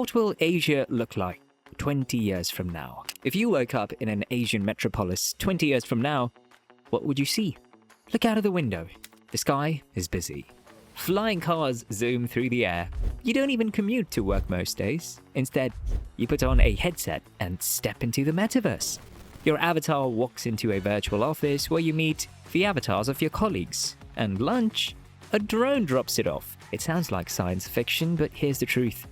What will Asia look like 20 years from now? If you woke up in an Asian metropolis 20 years from now, what would you see? Look out of the window. The sky is busy. Flying cars zoom through the air. You don't even commute to work most days. Instead, you put on a headset and step into the metaverse. Your avatar walks into a virtual office where you meet the avatars of your colleagues. And lunch, a drone drops it off. It sounds like science fiction, but here's the truth.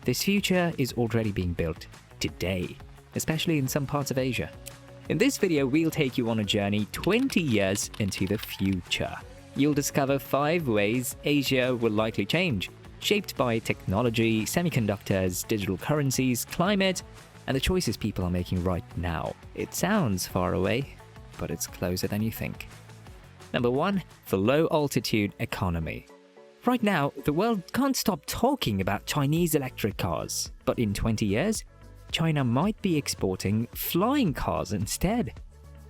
This future is already being built today, especially in some parts of Asia. In this video, we'll take you on a journey 20 years into the future. You'll discover 5 ways Asia will likely change, shaped by technology, semiconductors, digital currencies, climate, and the choices people are making right now. It sounds far away, but it's closer than you think. Number 1, the low-altitude economy. Right now, the world can't stop talking about Chinese electric cars, but in 20 years, China might be exporting flying cars instead.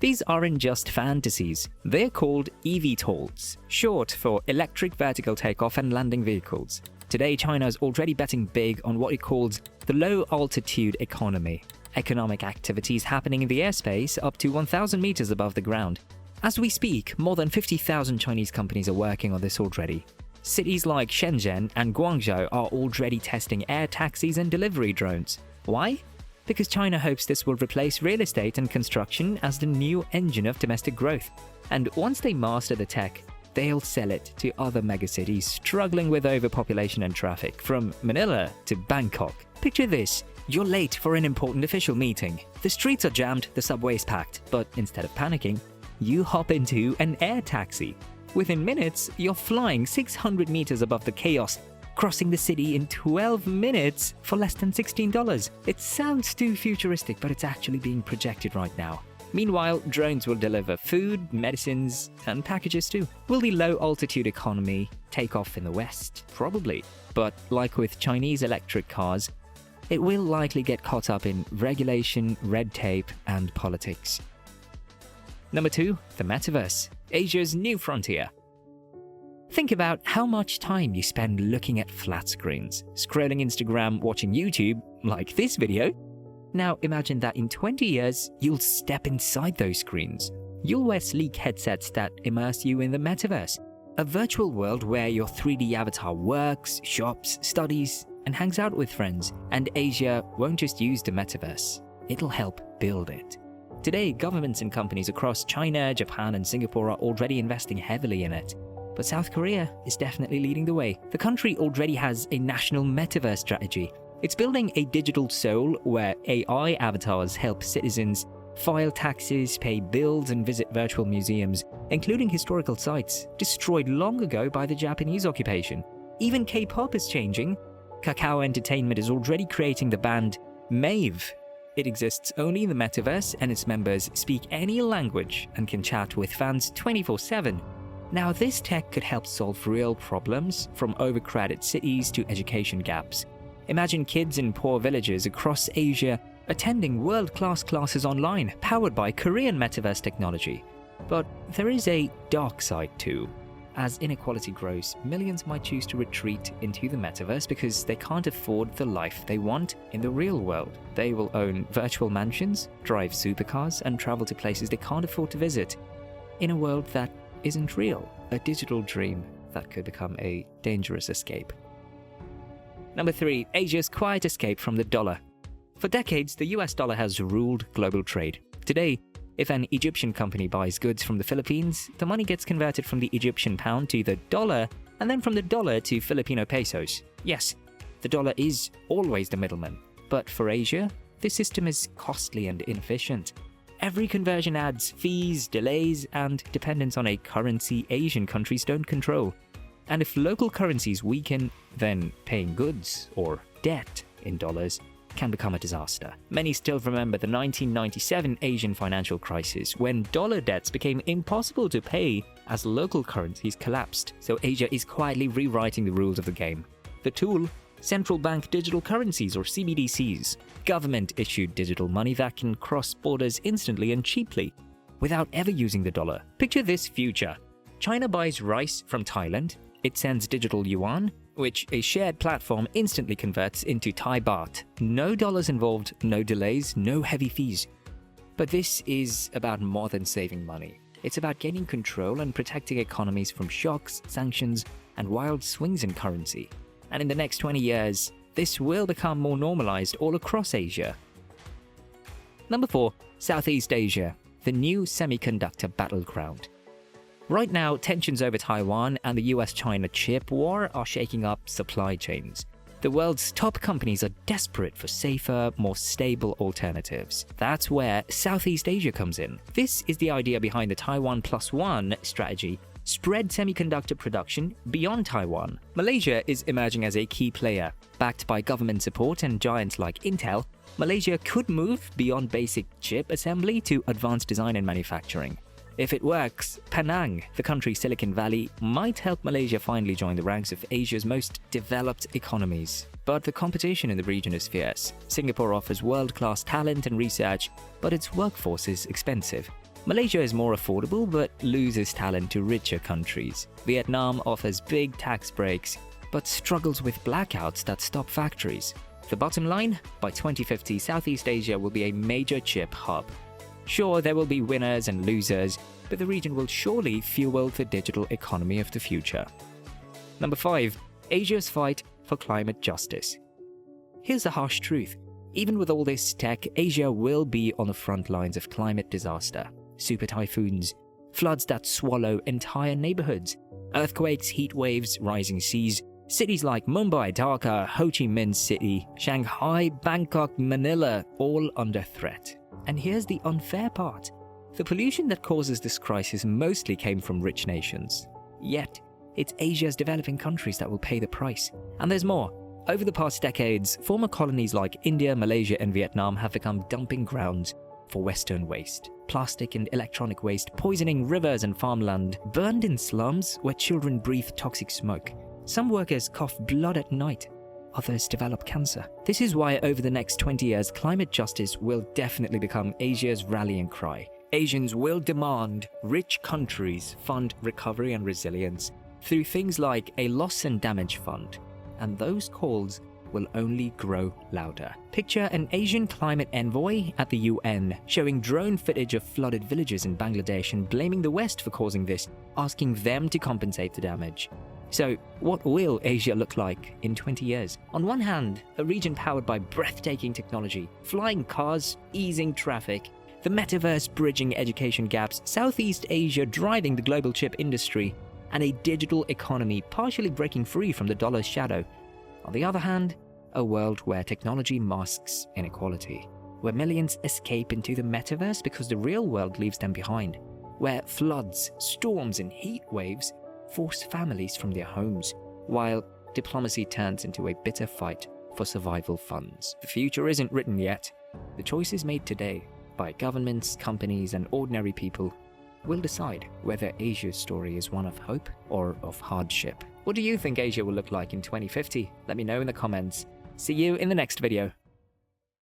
These aren't just fantasies, they're called eVTOLs, short for Electric Vertical Takeoff and Landing Vehicles. Today, China is already betting big on what it calls the low-altitude economy, economic activities happening in the airspace up to 1,000 meters above the ground. As we speak, more than 50,000 Chinese companies are working on this already. Cities like Shenzhen and Guangzhou are already testing air taxis and delivery drones. Why? Because China hopes this will replace real estate and construction as the new engine of domestic growth. And once they master the tech, they'll sell it to other megacities struggling with overpopulation and traffic, from Manila to Bangkok. Picture this. You're late for an important official meeting. The streets are jammed, the subway's packed, but instead of panicking, you hop into an air taxi. Within minutes, you're flying 600 meters above the chaos, crossing the city in 12 minutes for less than $16. It sounds too futuristic, but it's actually being projected right now. Meanwhile, drones will deliver food, medicines, and packages too. Will the low-altitude economy take off in the West? Probably. But like with Chinese electric cars, it will likely get caught up in regulation, red tape, and politics. Number 2, the metaverse, Asia's new frontier. Think about how much time you spend looking at flat screens, scrolling Instagram, watching YouTube, like this video. Now imagine that in 20 years, you'll step inside those screens. You'll wear sleek headsets that immerse you in the metaverse, a virtual world where your 3D avatar works, shops, studies, and hangs out with friends. And Asia won't just use the metaverse, it'll help build it. Today, governments and companies across China, Japan, and Singapore are already investing heavily in it. But South Korea is definitely leading the way. The country already has a national metaverse strategy. It's building a digital Seoul where AI avatars help citizens file taxes, pay bills, and visit virtual museums, including historical sites destroyed long ago by the Japanese occupation. Even K-pop is changing. Kakao Entertainment is already creating the band Mave. It exists only in the metaverse, and its members speak any language and can chat with fans 24/7. Now, this tech could help solve real problems, from overcrowded cities to education gaps. Imagine kids in poor villages across Asia attending world-class classes online, powered by Korean metaverse technology. But there is a dark side too. As inequality grows, millions might choose to retreat into the metaverse because they can't afford the life they want in the real world. They will own virtual mansions, drive supercars, and travel to places they can't afford to visit. In a world that isn't real, a digital dream that could become a dangerous escape. Number 3, Asia's quiet escape from the dollar. For decades, the US dollar has ruled global trade. Today, if an Egyptian company buys goods from the Philippines, the money gets converted from the Egyptian pound to the dollar, and then from the dollar to Filipino pesos. Yes, the dollar is always the middleman. But for Asia, this system is costly and inefficient. Every conversion adds fees, delays, and dependence on a currency Asian countries don't control. And if local currencies weaken, then paying goods or debt in dollars can become a disaster. Many still remember the 1997 Asian financial crisis, when dollar debts became impossible to pay as local currencies collapsed. So Asia is quietly rewriting the rules of the game. The tool: central bank digital currencies, or CBDCs. Government-issued digital money that can cross borders instantly and cheaply, without ever using the dollar. Picture this future. China buys rice from Thailand, it sends digital yuan, which a shared platform instantly converts into Thai baht. No dollars involved, no delays, no heavy fees. But this is about more than saving money. It's about gaining control and protecting economies from shocks, sanctions, and wild swings in currency. And in the next 20 years, this will become more normalized all across Asia. Number 4. Southeast Asia, the new semiconductor battleground. Right now, tensions over Taiwan and the US-China chip war are shaking up supply chains. The world's top companies are desperate for safer, more stable alternatives. That's where Southeast Asia comes in. This is the idea behind the Taiwan Plus One strategy: spread semiconductor production beyond Taiwan. Malaysia is emerging as a key player. Backed by government support and giants like Intel, Malaysia could move beyond basic chip assembly to advanced design and manufacturing. If it works, Penang, the country's Silicon Valley, might help Malaysia finally join the ranks of Asia's most developed economies. But the competition in the region is fierce. Singapore offers world-class talent and research, but its workforce is expensive. Malaysia is more affordable but loses talent to richer countries. Vietnam offers big tax breaks, but struggles with blackouts that stop factories. The bottom line? By 2050, Southeast Asia will be a major chip hub. Sure, there will be winners and losers, but the region will surely fuel the digital economy of the future. Number 5. Asia's fight for climate justice. Here's the harsh truth. Even with all this tech, Asia will be on the front lines of climate disaster. Super typhoons, floods that swallow entire neighborhoods, earthquakes, heat waves, rising seas. Cities like Mumbai, Dhaka, Ho Chi Minh City, Shanghai, Bangkok, Manila, all under threat. And here's the unfair part. The pollution that causes this crisis mostly came from rich nations. Yet, it's Asia's developing countries that will pay the price. And there's more. Over the past decades, former colonies like India, Malaysia, and Vietnam have become dumping grounds for Western waste. Plastic and electronic waste poisoning rivers and farmland, burned in slums where children breathe toxic smoke. Some workers cough blood at night. Others develop cancer. This is why over the next 20 years, climate justice will definitely become Asia's rallying cry. Asians will demand rich countries fund recovery and resilience through things like a loss and damage fund. And those calls will only grow louder. Picture an Asian climate envoy at the UN showing drone footage of flooded villages in Bangladesh and blaming the West for causing this, asking them to compensate the damage. So, what will Asia look like in 20 years? On one hand, a region powered by breathtaking technology, flying cars, easing traffic, the metaverse bridging education gaps, Southeast Asia driving the global chip industry, and a digital economy partially breaking free from the dollar's shadow. On the other hand, a world where technology masks inequality, where millions escape into the metaverse because the real world leaves them behind, where floods, storms, and heat waves force families from their homes, while diplomacy turns into a bitter fight for survival funds. The future isn't written yet. The choices made today by governments, companies, and ordinary people will decide whether Asia's story is one of hope or of hardship. What do you think Asia will look like in 2050? Let me know in the comments. See you in the next video.